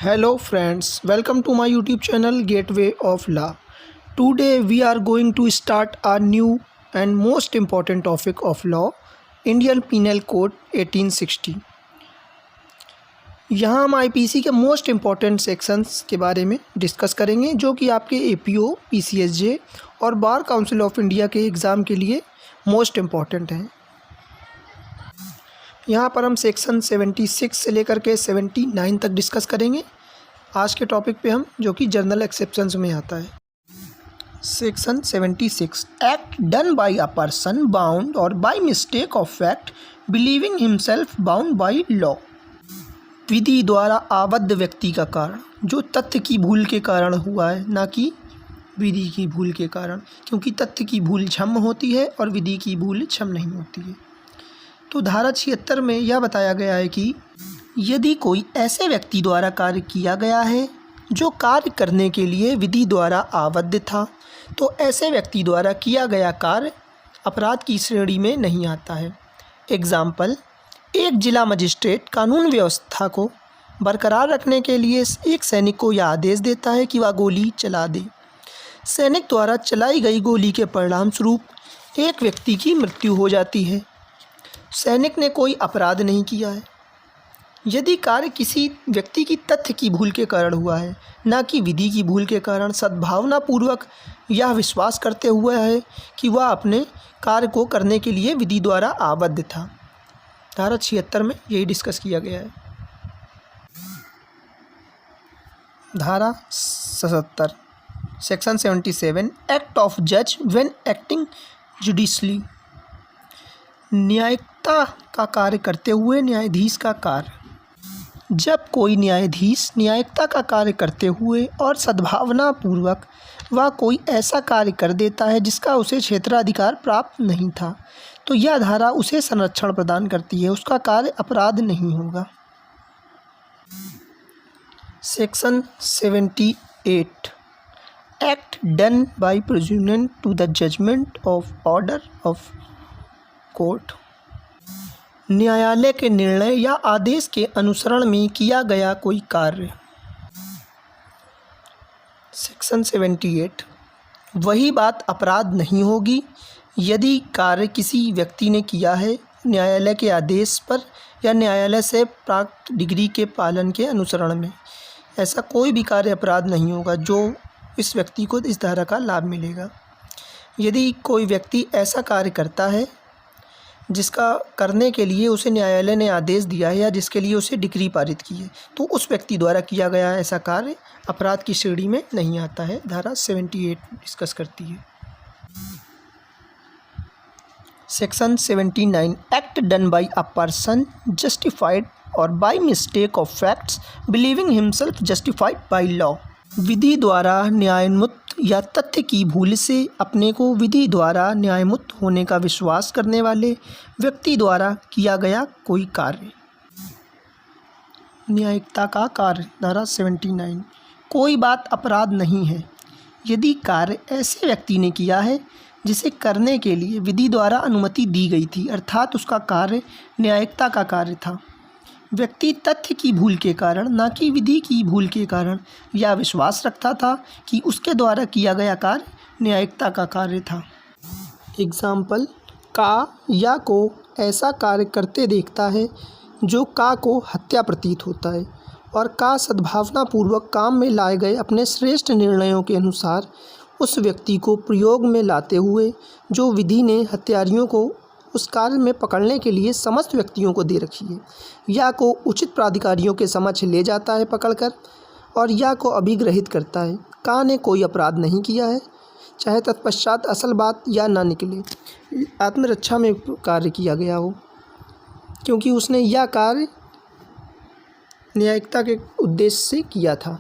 Hello friends, welcome to my YouTube channel Gateway of Law. Today we are going to start a new and most important topic of law, Indian Penal Code 1860. यहाँ हम IPC के most important sections के बारे में discuss करेंगे जो कि आपके एपीओ, पीसीएसजे और बार काउंसिल ऑफ इंडिया के एग्ज़ाम के लिए मोस्ट इम्पॉर्टेंट हैं। यहाँ पर हम सेक्शन 76 से लेकर के 79 तक डिस्कस करेंगे आज के टॉपिक पे हम, जो कि जर्नल एक्सेप्शंस में आता है। Section 76, act done by a person bound or by mistake of fact believing himself bound by law. विधि द्वारा आबद्ध व्यक्ति का कारण जो तथ्य की भूल के कारण हुआ है, ना कि विधि की भूल के कारण, क्योंकि तथ्य की भूल क्षम्य होती है और विधि की भूल क्षम्य नहीं होती है। तो धारा 76 में यह बताया गया है कि यदि कोई ऐसे व्यक्ति द्वारा कार्य किया गया है जो कार्य करने के लिए विधि द्वारा आबद्ध था, तो ऐसे व्यक्ति द्वारा किया गया कार्य अपराध की श्रेणी में नहीं आता है। एग्जाम्पल, एक जिला मजिस्ट्रेट कानून व्यवस्था को बरकरार रखने के लिए एक सैनिक को यह आदेश देता है कि वह गोली चला दे। सैनिक द्वारा चलाई गई गोली के परिणाम स्वरूप एक व्यक्ति की मृत्यु हो जाती है। सैनिक ने कोई अपराध नहीं किया है। यदि कार्य किसी व्यक्ति की तथ्य की भूल के कारण हुआ है, ना कि विधि की भूल के कारण, सद्भावनापूर्वक यह विश्वास करते हुए है कि वह अपने कार्य को करने के लिए विधि द्वारा आबद्ध था। धारा 76 में यही डिस्कस किया गया है। धारा 77, सेक्शन 77, एक्ट ऑफ जज व्हेन एक्टिंग जुडिशली। न्यायिकता का कार्य करते हुए न्यायाधीश का कार्य। जब कोई न्यायाधीश न्यायिकता का कार्य करते हुए और सद्भावनापूर्वक वह कोई ऐसा कार्य कर देता है जिसका उसे क्षेत्राधिकार प्राप्त नहीं था, तो यह धारा उसे संरक्षण प्रदान करती है, उसका कार्य अपराध नहीं होगा। Section 78, act done by pursuant to the judgment of order of court. न्यायालय के निर्णय या आदेश के अनुसरण में किया गया कोई कार्य। सेक्शन 78, वही बात अपराध नहीं होगी यदि कार्य किसी व्यक्ति ने किया है न्यायालय के आदेश पर या न्यायालय से प्राप्त डिग्री के पालन के अनुसरण में। ऐसा कोई भी कार्य अपराध नहीं होगा जो इस व्यक्ति को इस धारा का लाभ मिलेगा। यदि कोई व्यक्ति ऐसा कार्य करता है जिसका करने के लिए उसे न्यायालय ने आदेश दिया है या जिसके लिए उसे डिग्री पारित की है, तो उस व्यक्ति द्वारा किया गया ऐसा कार्य अपराध की श्रेणी में नहीं आता है। धारा 78 डिस्कस करती है। Section 79, act done by a person justified or by mistake of facts believing himself justified by law. विधि द्वारा न्यायोन्मुक्त या तथ्य की भूल से अपने को विधि द्वारा न्यायमुक्त होने का विश्वास करने वाले व्यक्ति द्वारा किया गया कोई कार्य। न्यायिकता का कार्य। धारा 79, कोई बात अपराध नहीं है यदि कार्य ऐसे व्यक्ति ने किया है जिसे करने के लिए विधि द्वारा अनुमति दी गई थी, अर्थात उसका कार्य न्यायिकता का कार्य था। व्यक्ति तथ्य की भूल के कारण, ना कि विधि की भूल के कारण, यह विश्वास रखता था कि उसके द्वारा किया गया कार्य न्यायिकता का कार्य था। एग्जाम्पल, का या को ऐसा कार्य करते देखता है जो का को हत्या प्रतीत होता है, और का सद्भावनापूर्वक काम में लाए गए अपने श्रेष्ठ निर्णयों के अनुसार उस व्यक्ति को प्रयोग में लाते हुए जो विधि ने हत्यारियों को उस कार्य में पकड़ने के लिए समस्त व्यक्तियों को दे रखी है, या को उचित प्राधिकारियों के समक्ष ले जाता है पकड़कर, और या को अभिग्रहित करता है। का ने कोई अपराध नहीं किया है, चाहे तत्पश्चात असल बात या ना निकले, आत्मरक्षा में कार्य किया गया हो, क्योंकि उसने यह कार्य न्यायिकता के उद्देश्य से किया था।